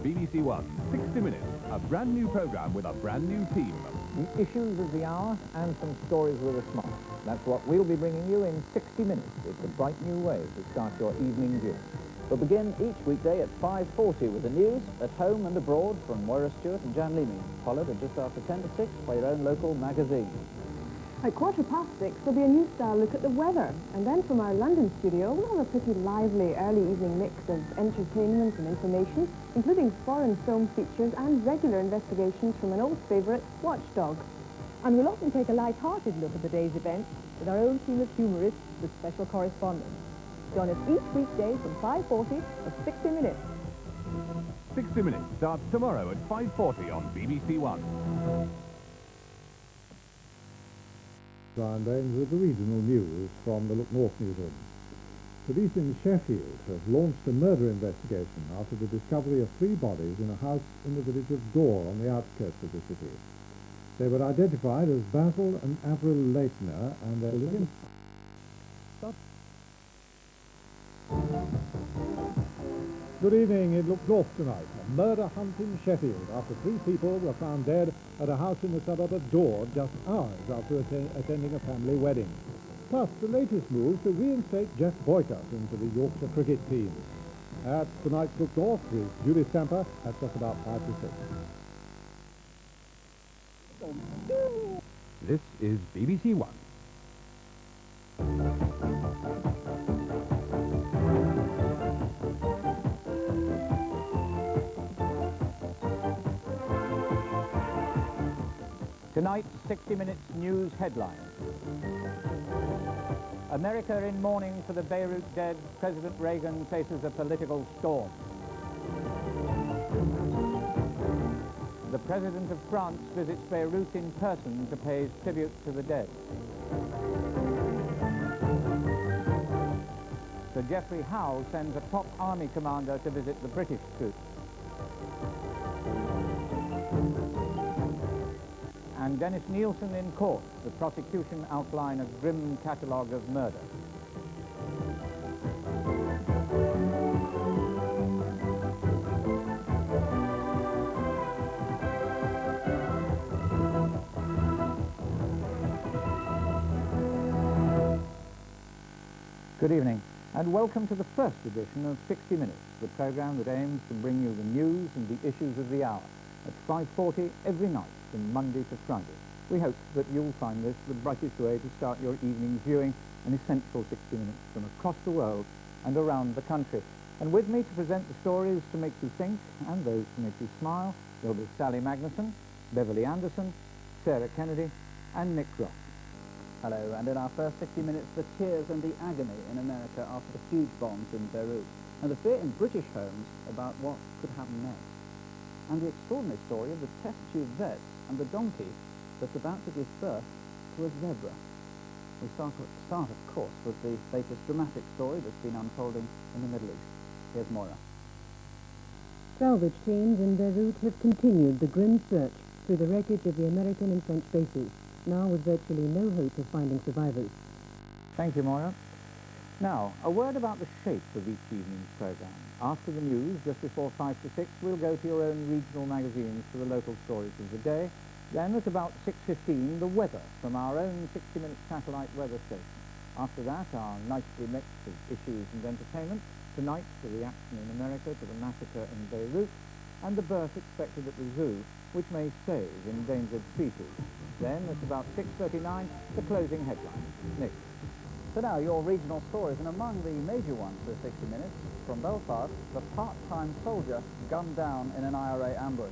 BBC One. 60 Minutes, a brand new programme with a brand new team. The issues of the hour and some stories with a smile. That's what we'll be bringing you in 60 minutes. It's a bright new way to start your evening viewing. We'll begin each weekday at 5:40 with the news at home and abroad from Moira Stewart and Jan Leeming, followed at just after 10 to 6 by your own local magazine. At 6:15, there'll be a new style look at the weather. And then from our London studio, we'll have a pretty lively early evening mix of entertainment and information, including foreign film features and regular investigations from an old favourite, Watchdog. And we'll often take a light-hearted look at the day's events with our own team of humourists with special correspondents. Join us each weekday from 5:40 for 60 Minutes. 60 Minutes starts tomorrow at 5:40 on BBC One. Brian Baines with the regional news from the Look North newsroom. Police in Sheffield have launched a murder investigation after the discovery of 3 bodies in a house in the village of Gore on the outskirts of the city. They were identified as Basil and Avril Leitner, and they're living... Good evening. It Look North tonight. A murder hunt in Sheffield after 3 people were found dead at a house in the suburb of Dore just hours after attending a family wedding. Plus, the latest move to reinstate Jeff Boycott into the Yorkshire cricket team. That's tonight's Look North with Julie Stamper at just about 5 to 6. This is BBC One. Tonight's 60 Minutes news headlines. America in mourning for the Beirut dead. President Reagan faces a political storm. The President of France visits Beirut in person to pay tribute to the dead. Sir Geoffrey Howe sends a top army commander to visit the British troops. And Dennis Nielsen in court. The prosecution outline a grim catalogue of murder. Good evening, and welcome to the first edition of 60 Minutes, the programme that aims to bring you the news and the issues of the hour at 5:40 every night from Monday to Friday. We hope that you'll find this the brightest way to start your evening's viewing, an essential 60 minutes from across the world and around the country. And with me to present the stories to make you think and those to make you smile, there'll be Sally Magnuson, Beverly Anderson, Sarah Kennedy and Nick Ross. Hello, and in our first 60 minutes, the tears and the agony in America after the huge bombs in Beirut, and the fear in British homes about what could happen next, and the extraordinary story of the test tube vets and the donkey that's about to give birth to a zebra. We start, of course, with the latest dramatic story that's been unfolding in the Middle East. Here's Moira. Salvage teams in Beirut have continued the grim search through the wreckage of the American and French bases, now with virtually no hope of finding survivors. Thank you, Moira. Now, a word about the shape of each evening's programme. After the news, just before 5 to 6, we'll go to your own regional magazines for the local stories of the day. Then at about 6:15, the weather from our own 60-minute satellite weather station. After that, our nicely mixed of issues and entertainment. Tonight, the reaction in America to the massacre in Beirut, and the birth expected at the zoo, which may save endangered species. Then, at about 6:39, the closing headlines. Nick. So now, your regional stories, and among the major ones for 60 Minutes, from Belfast, the part-time soldier gunned down in an IRA ambush.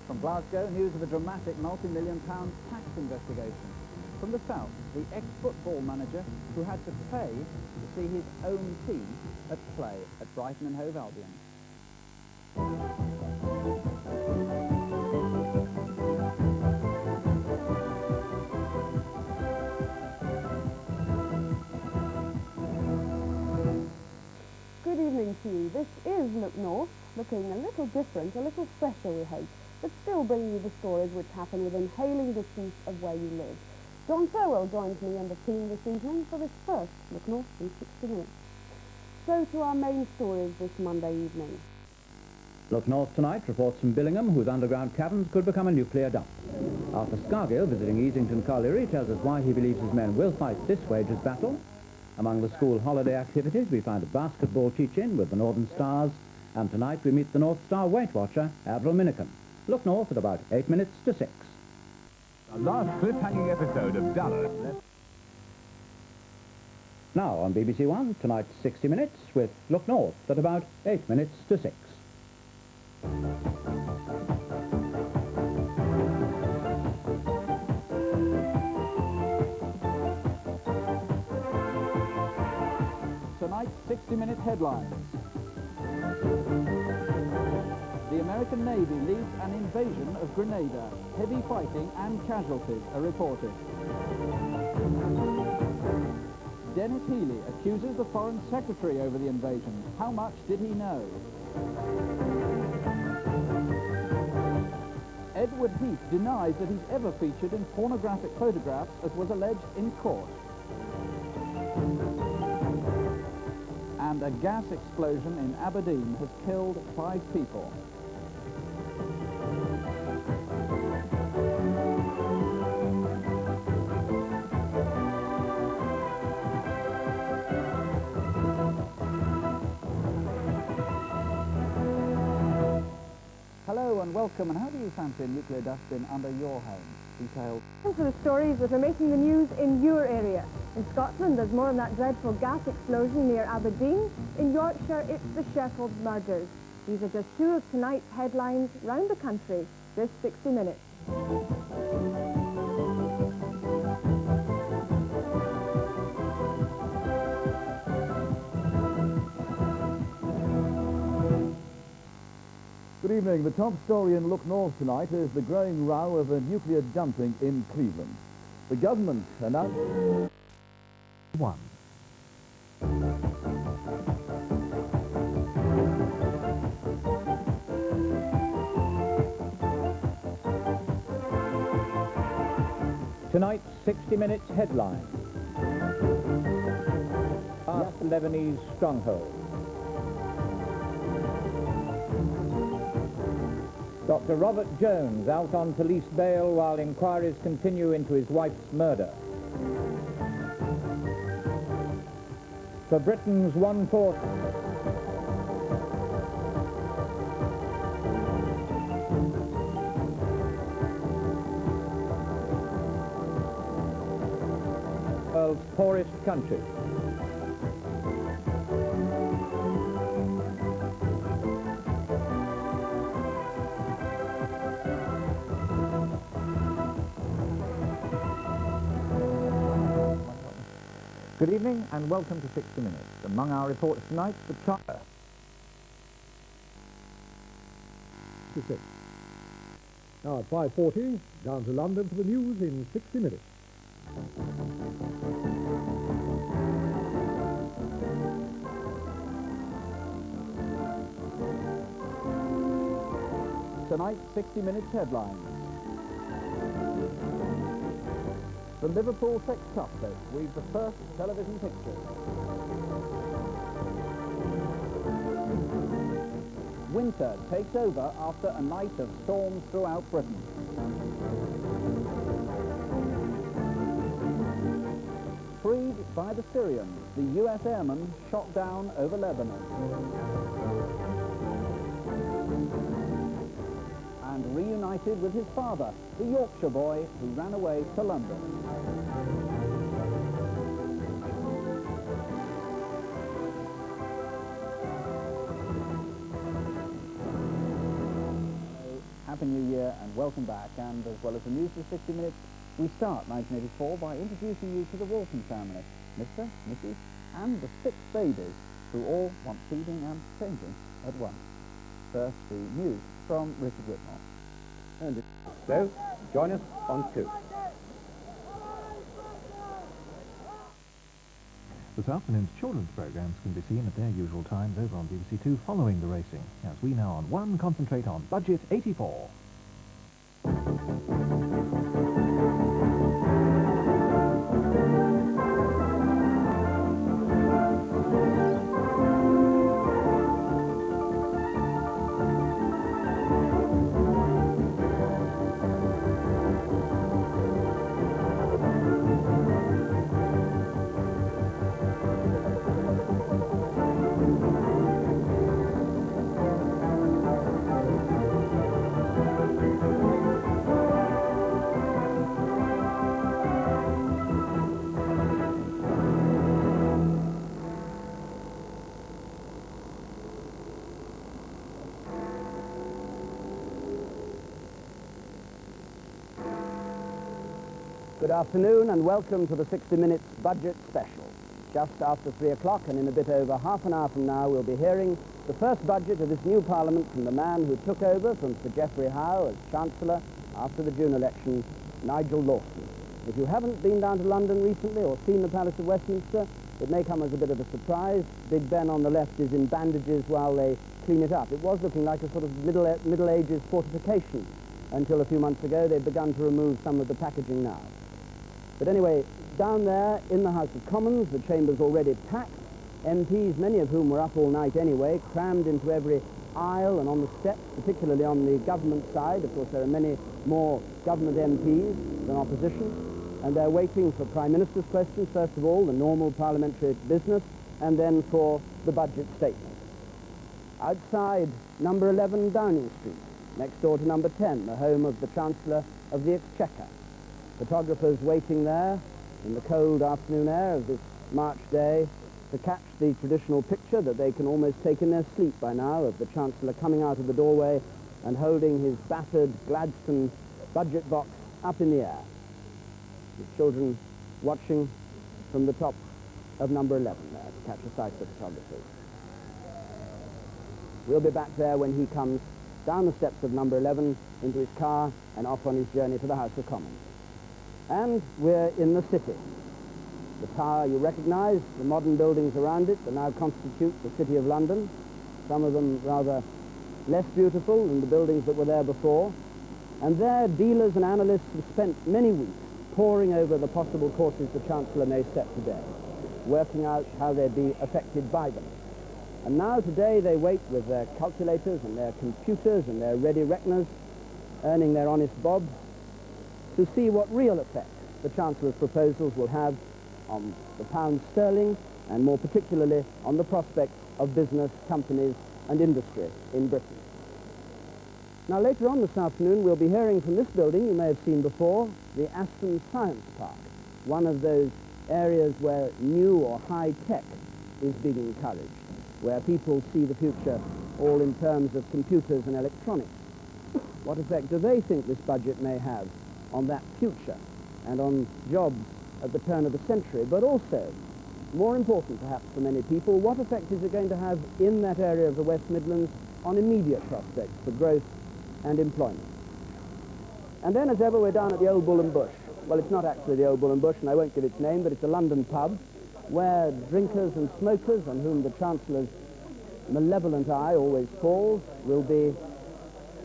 From Glasgow, news of a dramatic multi-million-pound tax investigation. From the south, the ex-football manager who had to pay to see his own team at play at Brighton and Hove Albion. Good evening to you. This is Look North, looking a little different, a little fresher, we hope, but still bringing you the stories which happen within hailing distance of where you live. John Thirlwell joins me and the team this evening for this first Look North in 60 Minutes. So to our main stories this Monday evening. Look North tonight reports from Billingham, whose underground caverns could become a nuclear dump. Arthur Scargill, visiting Easington Colliery, tells us why he believes his men will fight this wages battle. Among the school holiday activities, we find a basketball teach-in with the Northern Stars, and tonight we meet the North Star Weight Watcher, Avril Minikin. Look North at about 8 minutes to 6. The last cliffhanging episode of Dallas. Now on BBC One, tonight's 60 Minutes with Look North at about 8 minutes to 6. Tonight's 60-minute headlines. The American Navy leads an invasion of Grenada. Heavy fighting and casualties are reported. Dennis Healey accuses the Foreign Secretary over the invasion. How much did he know? Edward Heath denies that he's ever featured in pornographic photographs, as was alleged in court. And a gas explosion in Aberdeen has killed 5 people. Hello and welcome, and how do you fancy a nuclear dustbin under your home? Details. And for the stories that are making the news in your area. In Scotland, there's more on that dreadful gas explosion near Aberdeen. In Yorkshire, it's the Sheffield murders. These are just 2 of tonight's headlines round the country this 60 minutes. Good evening. The top story in Look North tonight is the growing row of a nuclear dumping in Cleveland. The government announced... 1. Tonight's 60 Minutes headline. Past the Lebanese stronghold. Dr. Robert Jones out on police bail while inquiries continue into his wife's murder. For Britain's 1/4... world's poorest country. Good evening and welcome to 60 Minutes. Among our reports tonight, the Chancellor. Now at 5:40, down to London for the news in 60 minutes. Tonight's 60 Minutes headlines. The Liverpool sextuplets weave the first television pictures. Winter takes over after a night of storms throughout Britain. Freed by the Syrians, the US airmen shot down over Lebanon. And reunited with his father, the Yorkshire boy who ran away to London. Happy New Year and welcome back, and as well as the news for 60 Minutes, we start 1984 by introducing you to the Walton family, Mr., Mrs. and the 6 babies, who all want feeding and changing at once. First, the news from Richard Whitmore. And so, join us on 2. This afternoon's children's programmes can be seen at their usual times over on BBC Two following the racing, as we now on 1 concentrate on Budget 84. Good afternoon and welcome to the 60 Minutes Budget Special. Just after 3 o'clock and in a bit over half an hour from now we'll be hearing the first budget of this new Parliament from the man who took over from Sir Geoffrey Howe as Chancellor after the June election, Nigel Lawson. If you haven't been down to London recently or seen the Palace of Westminster, it may come as a bit of a surprise. Big Ben on the left is in bandages while they clean it up. It was looking like a sort of Middle Ages fortification until a few months ago. They've begun to remove some of the packaging now. But anyway, down there in the House of Commons, the chamber's already packed. MPs, many of whom were up all night anyway, crammed into every aisle and on the steps, particularly on the government side. Of course, there are many more government MPs than opposition, and they're waiting for Prime Minister's questions, first of all, the normal parliamentary business, and then for the budget statement. Outside number 11 Downing Street, next door to number 10, the home of the Chancellor of the Exchequer. Photographers waiting there in the cold afternoon air of this March day to catch the traditional picture that they can almost take in their sleep by now of the Chancellor coming out of the doorway and holding his battered Gladstone budget box up in the air. His children watching from the top of number 11 there to catch a sight of the photographers. We'll be back there when he comes down the steps of number 11 into his car and off on his journey to the House of Commons. And we're in the city. The tower you recognise, the modern buildings around it that now constitute the City of London, some of them rather less beautiful than the buildings that were there before. And there dealers and analysts have spent many weeks poring over the possible courses the Chancellor may set today, working out how they'd be affected by them. And now today they wait with their calculators and their computers and their ready reckoners, earning their honest bob, to see what real effect the Chancellor's proposals will have on the pound sterling and more particularly on the prospects of business, companies and industry in Britain. Now later on this afternoon we'll be hearing from this building you may have seen before, the Aston Science Park, one of those areas where new or high tech is being encouraged, where people see the future all in terms of computers and electronics. What effect do they think this budget may have on that future and on jobs at the turn of the century, but also, more important perhaps for many people, what effect is it going to have in that area of the West Midlands on immediate prospects for growth and employment? And then, as ever, we're down at the Old Bull and Bush. Well, it's not actually the Old Bull and Bush, and I won't give its name, but it's a London pub where drinkers and smokers, on whom the Chancellor's malevolent eye always falls, will be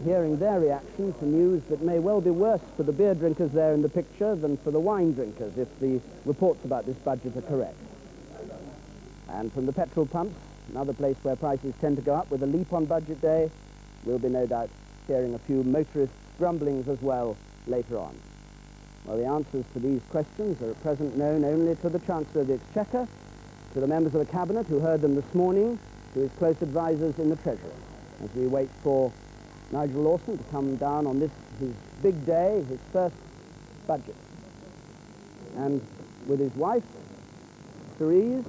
hearing their reaction to news that may well be worse for the beer drinkers there in the picture than for the wine drinkers if the reports about this budget are correct. And from the petrol pumps, another place where prices tend to go up with a leap on budget day, we'll be no doubt hearing a few motorists' grumblings as well later on. Well, the answers to these questions are at present known only to the Chancellor of the Exchequer, to the members of the Cabinet who heard them this morning, to his close advisers in the Treasury, as we wait for Nigel Lawson to come down on this, his big day, his first budget. And with his wife, Therese,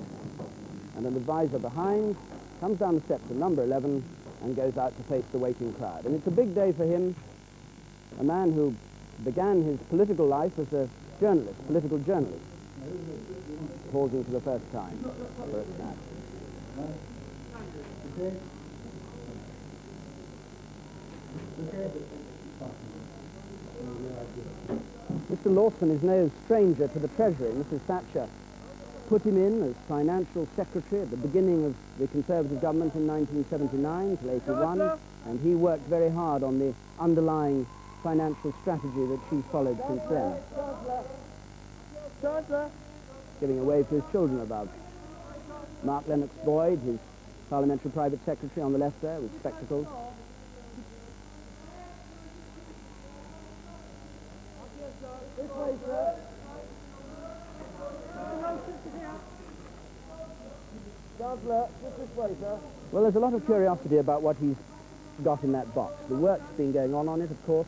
and an advisor behind, comes down the steps of number 11 and goes out to face the waiting crowd. And it's a big day for him, a man who began his political life as a journalist, political journalist, pausing for the first time for a snack. Mr. Lawson is no stranger to the Treasury. Mrs. Thatcher put him in as financial secretary at the beginning of the Conservative government in 1979 till 81, and he worked very hard on the underlying financial strategy that she's followed since then. Giving a wave to his children above. Mark Lennox Boyd, his parliamentary private secretary on the left there with spectacles. Well, there's a lot of curiosity about what he's got in that box. The work's been going on it, of course,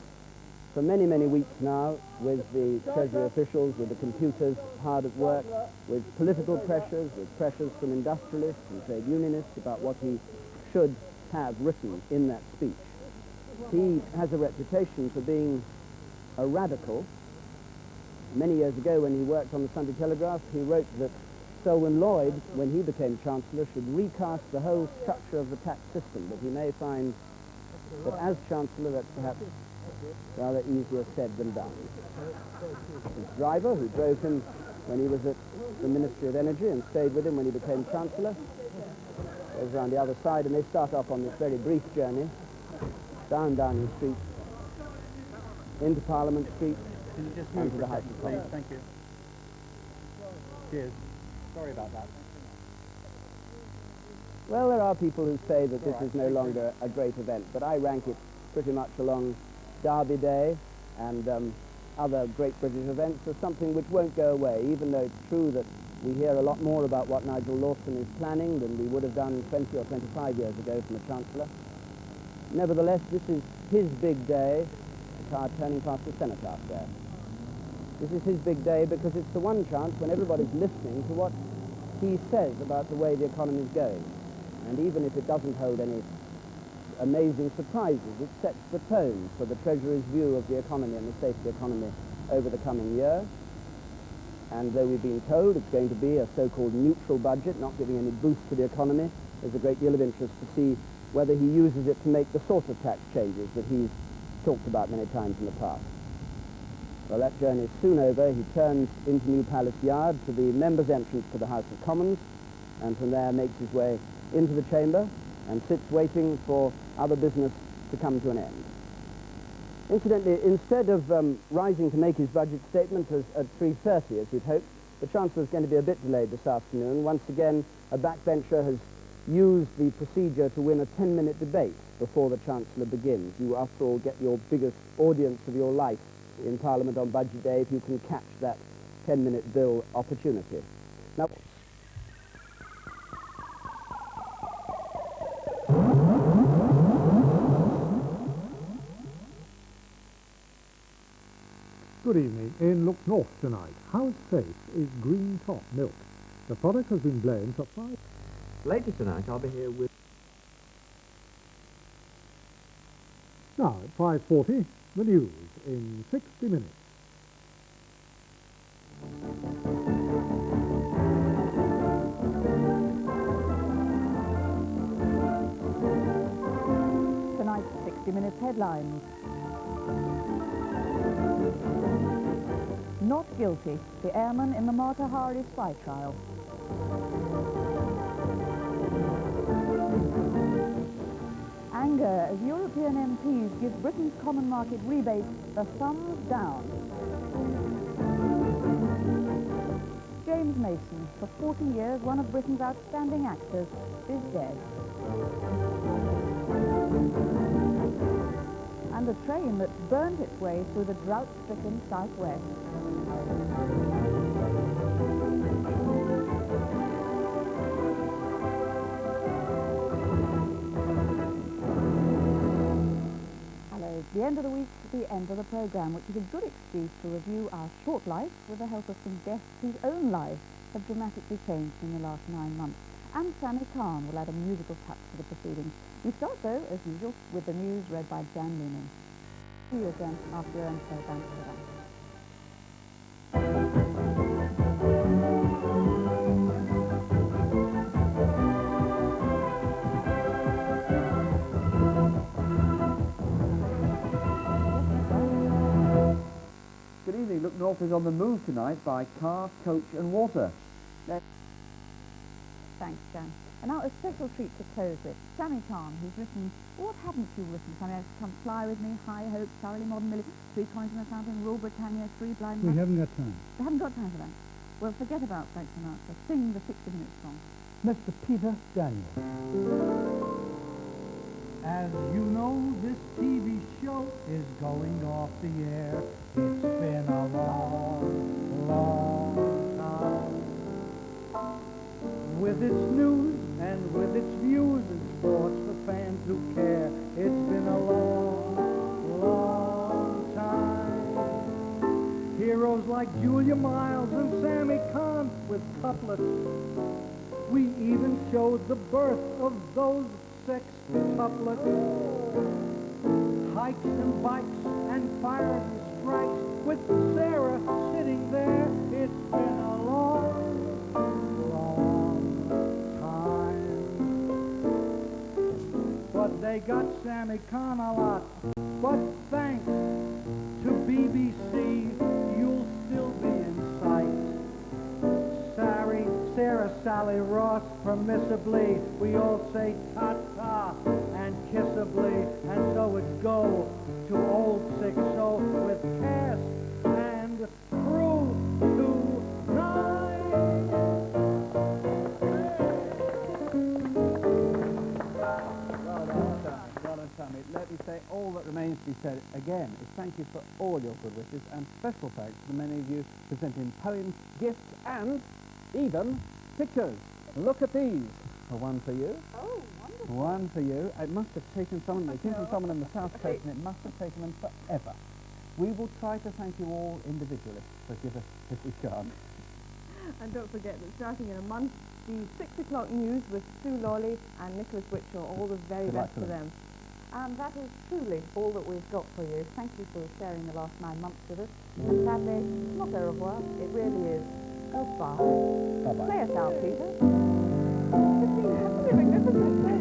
for many, many weeks now, with the Treasury officials, with the computers hard at work, with political pressures, with pressures from industrialists and trade unionists about what he should have written in that speech. He has a reputation for being a radical, Many years ago, when he worked on the Sunday Telegraph, he wrote that Selwyn Lloyd, when he became Chancellor, should recast the whole structure of the tax system, but he may find that as Chancellor, that's perhaps rather easier said than done. His driver, who drove him when he was at the Ministry of Energy and stayed with him when he became Chancellor, goes around the other side, and they start off on this very brief journey down Downing Street, into Parliament Street, and to the House of Commons. Thank you. Cheers. Sorry about that. Well, there are people who say that this is no longer a great event, but I rank it pretty much along Derby Day and other great British events as something which won't go away, even though it's true that we hear a lot more about what Nigel Lawson is planning than we would have done 20 or 25 years ago from the Chancellor. Nevertheless, this is his big day, the car turning past the cenotaph there. This is his big day because it's the one chance when everybody's listening to what he says about the way the economy is going. And even if it doesn't hold any amazing surprises, it sets the tone for the Treasury's view of the economy and the state of the economy over the coming year. And though we've been told it's going to be a so-called neutral budget, not giving any boost to the economy, there's a great deal of interest to see whether he uses it to make the sort of tax changes that he's talked about many times in the past. Well, that journey is soon over. He turns into New Palace Yard to the members' entrance to the House of Commons, and from there makes his way into the chamber and sits waiting for other business to come to an end. Incidentally, instead of rising to make his budget statement at 3:30, as we'd hoped, the Chancellor is going to be a bit delayed this afternoon. Once again, a backbencher has used the procedure to win a 10-minute debate before the Chancellor begins. You, after all, get your biggest audience of your life in Parliament on Budget Day if you can catch that 10-minute bill opportunity. Now, Good evening. In Look North tonight, how safe is green top milk? The product has been blamed for 5... Later tonight, I'll be here with... Now, at 5:40, the news in 60 minutes. Tonight's 60 Minutes headlines. Not guilty, the airman in the Mata Hari spy trial. Anger as European MPs give Britain's common market rebates a thumbs down. James Mason, for 40 years one of Britain's outstanding actors, is dead. And a train that burned its way through the drought-stricken southwest. The end of the week, the end of the programme, which is a good excuse to review our short life with the help of some guests whose own lives have dramatically changed in the last 9 months. And Sammy Khan will add a musical touch to the proceedings. We start, though, as usual, with the news read by Jan Loonan. See you again after your own programme. Good evening. Look North is on the move tonight by car, coach and water. Thanks, Jan. And now a special treat to close with. Sammy Khan, who's written, what haven't you written, Sammy? Come Fly With Me, High Hope, Thoroughly Modern Millie, 3 Coins in the Fountain, Rule Britannia, 3 Blind Men. We haven't got time. We haven't got time for that. Well, forget about Frank Sinatra. Sing the 60 Minutes song. Mr. Peter Daniel. As you know, this TV show is going off the air. It's been a long, long time. With its news and with its views and sports for fans who care, it's been a long, long time. Heroes like Julia Miles and Sammy Khan with couplets. We even showed the birth of those sextuplets. Hikes and bikes and fires and strikes, with Sarah sitting there. It's been a long, long time. But they got Sammy Khan a lot. But thanks to BBC, you'll still be in sight. Sarah, Sally Ross, permissibly, we all say ta-ta and kissably, and so it go to old 60 with cast and crew tonight. Well done, Sammy. Let me say all that remains to be said again is thank you for all your good wishes, and special thanks to the many of you who sent in poems, gifts, and even pictures. Look at these. One for you. Oh, wonderful. One for you. It must have taken someone, they came from someone on the south coast, and it must have taken them forever. We will try to thank you all individually. Forgive us if we can't. And don't forget that starting in a month, the 6 o'clock news with Sue Lawley and Nicholas Witchell, all the very Good luck best to to them. them. And that is truly all that we've got for you. Thank you for sharing the last 9 months with us. And sadly, it's not au revoir. It really is goodbye. Bye-bye. Play us out, Peter. It's been a magnificent day.